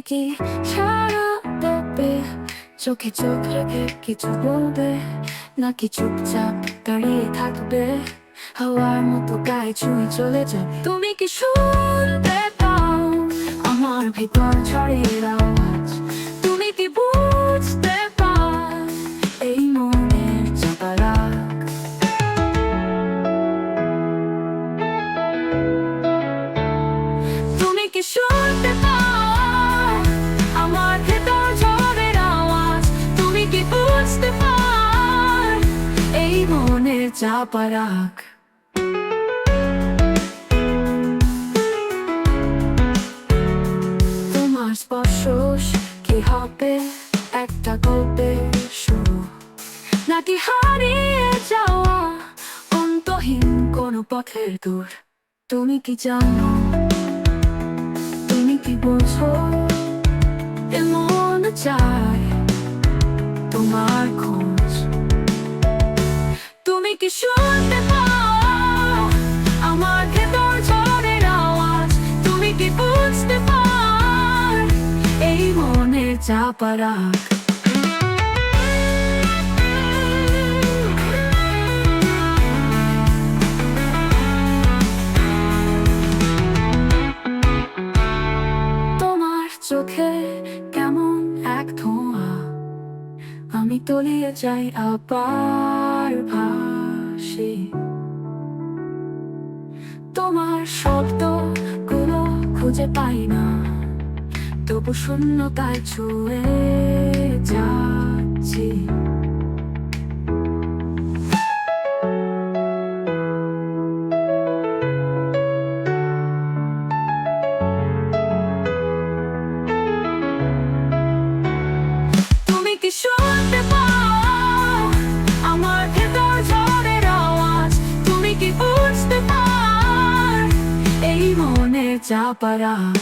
কি সারা দেবে, চোখে চোখ রেখে কিছু বলবে, নাকি চুপচাপ দাঁড়িয়ে থাকবে, হাওয়ার মতো গায়ে ছুঁয়ে চলে যাবে? তুমি কি শুনতে পাও আমার ভিতর ঝড়ের আওয়াজ? তুমি কি বুঝতে পাও এই মনের চাপা রাগ? তুমি কি শুনতে পাও আমার ভিতর ঝড়ের আওয়াজ? তুমি কি বুঝতে পাও এই মনের চাপা রাগ? তোমার স্পর্শ কি হবে একটা গল্পের শুরু, নাকি হারিয়ে যাওয়া অন্তহীন কোনো পথের দূর? তুমি কি জানো, তুমি কি বোঝো, এমন চায় তোমার খোঁজ? তুমি কি শুনতে পাও আমার ভেতর ঝড়ের আওয়াজ? তুমি কি বুঝতে পাও এই মনের চাপা রাগ? তোমার চোখে কেমন এক ধোঁয়া, আমি তলিয়ে যাই আবার ভাসি। তোমার শব্দগুলো খুঁজে পাই না, তবু শূন্যতায় ছুঁয়ে যাচ্ছি। তুমি কি শুনতে পাও আমার ভেতর ঝড়ের আওয়াজ? তুমি কি বুঝতে পাও এই মনের চাপা রাগ?